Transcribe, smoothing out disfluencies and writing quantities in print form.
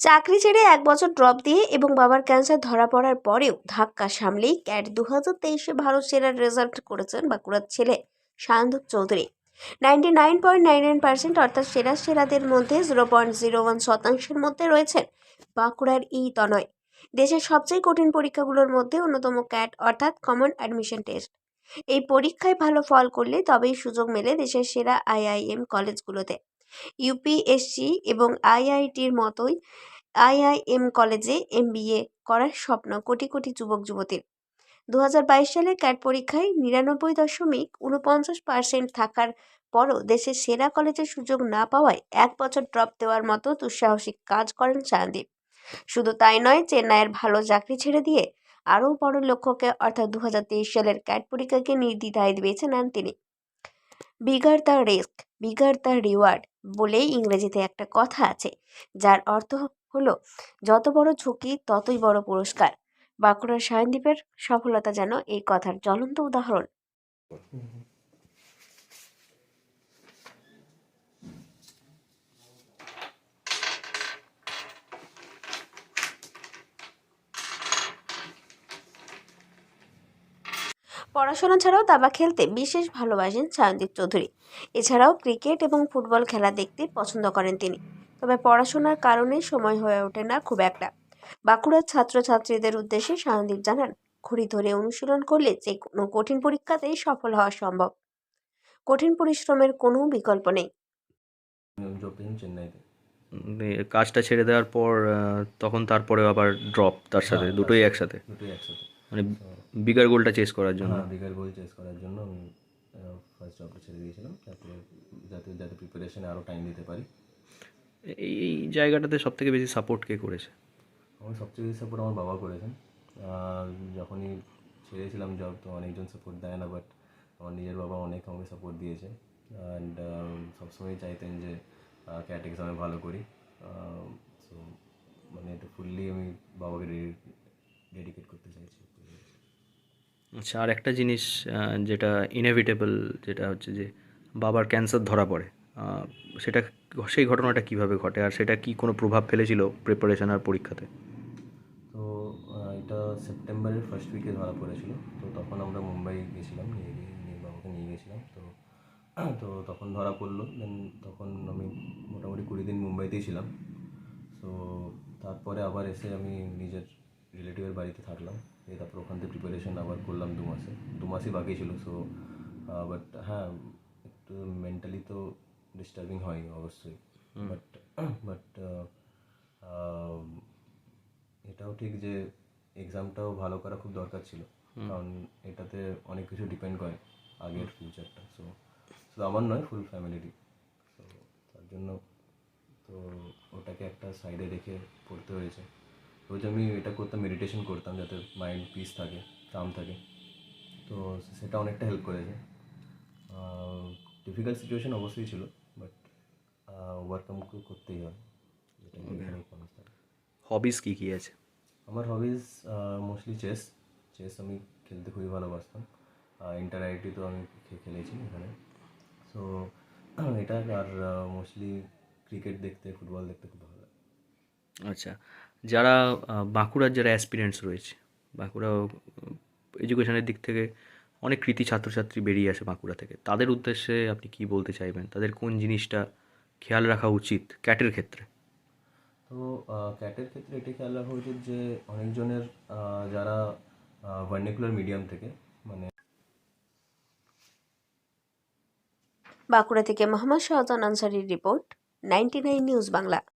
চাকরি ছেড়ে 1 বছর ড্রপ দিয়ে এবং বাবার ক্যান্সার ধরা পড়ার পরেও ধাক্কা সামলেই ক্যাট 2023-এ ভারত সেরার রেজাল্ট করেছেন বাঁকুড়ার ছেলে সায়নদীপ চৌধুরী। 99.99% অর্থাৎ সেরাদের মধ্যে 0.01% মধ্যে রয়েছেন বাঁকুড়ার এই তনয়। দেশের সবচেয়ে কঠিন পরীক্ষাগুলোর মধ্যে অন্যতম ক্যাট অর্থাৎ কমন অ্যাডমিশন টেস্ট। এই পরীক্ষায় ভালো ফল করলে তবেই সুযোগ মেলে দেশের সেরা আইআইএম কলেজগুলোতে। ইউপিএসসি এবং আইআইটির মতোই আইআইএম কলেজে এমবিএ করার স্বপ্ন কোটি কোটি যুবক যুবতীর। 2022 সালে ক্যাট পরীক্ষায় 99.49% থাকার পরও দেশের সেরা কলেজের সুযোগ না পাওয়ায় 1 বছর ড্রপ দেওয়ার মতো দুঃসাহসিক কাজ করেন সায়নদীপ। শুধু তাই নয়, চেন্নাইয়ের ভালো চাকরি ছেড়ে দিয়ে আরও বড় লক্ষ্যকে অর্থাৎ 2023 সালের ক্যাট পরীক্ষাকে নির্দ্বিধায় বেছে নেন তিনি। Bigger the risk bigger the reward বলেই ইংরেজিতে একটা কথা আছে, যার অর্থ হলো যত বড় ঝুঁকি ততই বড় পুরস্কার। বাঁকুড়ার সায়নদীপের সফলতা যেন এই কথার জ্বলন্ত উদাহরণ। পড়াশোনা ছাড়াও দাবা খেলতে বিশেষ ভালোবাসেন সায়নদীপ চৌধুরী। এছাড়াও ক্রিকেট এবং ফুটবল খেলা দেখতে পছন্দ করেন তিনি। তবে পড়াশোনার কারণে সময় হয়ে ওঠে না খুব একটা। বাঁকুড়ার ছাত্রছাত্রীদের উদ্দেশ্যে সায়নদীপ জানান, ঘড়ি ধরে অনুশীলন করলে যে কোনো কঠিন পরীক্ষাতেই সফল হওয়া সম্ভব। কঠিন পরিশ্রমের কোনো বিকল্প নেই। চেন্নাইতে কাজটা ছেড়ে দেওয়ার পর তখন তারপরে আবার ড্রপ তার সাথে দুটোই একসাথে, মানে বিগার গোলটা চেস করার জন্য। বিগার গোল চেস করার জন্য আমি ফার্স্ট জবটা ছেড়ে দিয়েছিলাম, তারপরে যাতে প্রিপারেশনে আরও টাইম দিতে পারি। এই জায়গাটাতে সব থেকে বেশি সাপোর্ট কে করেছে? আমার সবচেয়ে বেশি সাপোর্ট আমার বাবা করেছেন। যখনই ছেড়েছিলাম জব তো অনেকজন সাপোর্ট দেয় না, বাট আমার নিজের বাবা অনেক আমাকে সাপোর্ট দিয়েছে। অ্যান্ড সবসময়ই চাইতেন যে ক্যাট এক্সামে ভালো করি। সো মানে এটা ফুললি আমি বাবাকে ডেডিকেট করতে চাইছি। আচ্ছা, আর একটা জিনিস যেটা ইনএভিটেবল, যেটা হচ্ছে যে বাবার ক্যান্সার ধরা পড়ে, সেটা সেই ঘটনাটা কিভাবে ঘটে আর সেটা কি কোনো প্রভাব ফেলেছিল প্রিপারেশন আর পরীক্ষাতে? তো এটা সেপ্টেম্বরের ফার্স্ট উইকে ধরা পড়েছিল। তো তখন আমরা মুম্বাই গেছিলাম, বাবাকে নিয়ে গেছিলাম। তো তো তখন ধরা পড়লো। দেন তখন আমি মোটামুটি 20 দিন মুম্বাইতেই ছিলাম। সো তারপরে আবার এসে আমি নিজের রিলেটিভের বাড়িতে থাকলাম। তারপর ওখান থেকে প্রিপারেশন আবার করলাম 2 মাসই বাকি ছিল। সো বাট হ্যাঁ, একটু মেন্টালি তো ডিস্টার্বিং হয় অবশ্যই। বাট বাট এটাও ঠিক যে এক্সামটাও ভালো করা খুব দরকার ছিল, কারণ এটাতে অনেক কিছু ডিপেন্ড করে আগের ফিউচারটা। সো শুধু আমার নয়, ফুল ফ্যামিলিরই। তো তার জন্য তো ওটাকে একটা সাইডে রেখে পড়তে হয়েছে। রোজ আমি এটা করতাম, মেডিটেশন করতাম যাতে মাইন্ড পিস থাকে, কাম থাকে। তো সেটা অনেকটা হেল্প করেছে। ডিফিকাল্ট সিচুয়েশন অবশ্যই ছিল, বাট ওভারকাম করতেই হয়, যেটা এখানেই মানুষ থাকে। হবিস কী কী আছে? আমার হবিজ মোস্টলি চেস আমি খেলতে খুবই ভালোবাসতাম। ইন্টার আইআইটি তো আমি খেলেছি এখানে। সো এটা আর মোস্টলি ক্রিকেট দেখতে, ফুটবল দেখতে খুব ভালো লাগে। আচ্ছা, যারা বাঁকুড়ার যারা অ্যাসপিরেন্টস রয়েছে, বাঁকুড়া এডুকেশনের দিক থেকে অনেক কৃতী ছাত্রছাত্রী বেরিয়ে আসে বাঁকুড়া থেকে, তাদের উদ্দেশ্যে আপনি কী বলতে চাইবেন? তাদের কোন জিনিসটা খেয়াল রাখা উচিত ক্যাটের ক্ষেত্রে? তো ক্যাটের ক্ষেত্রে এটি খেয়াল রাখা উচিত যে অনেকজনের যারা ভার্নিকুলার মিডিয়াম থেকে, মানে বাঁকুড়া থেকে মোহাম্মদ শাহজাহান আনসারীর রিপোর্ট, 99 নিউজ বাংলা।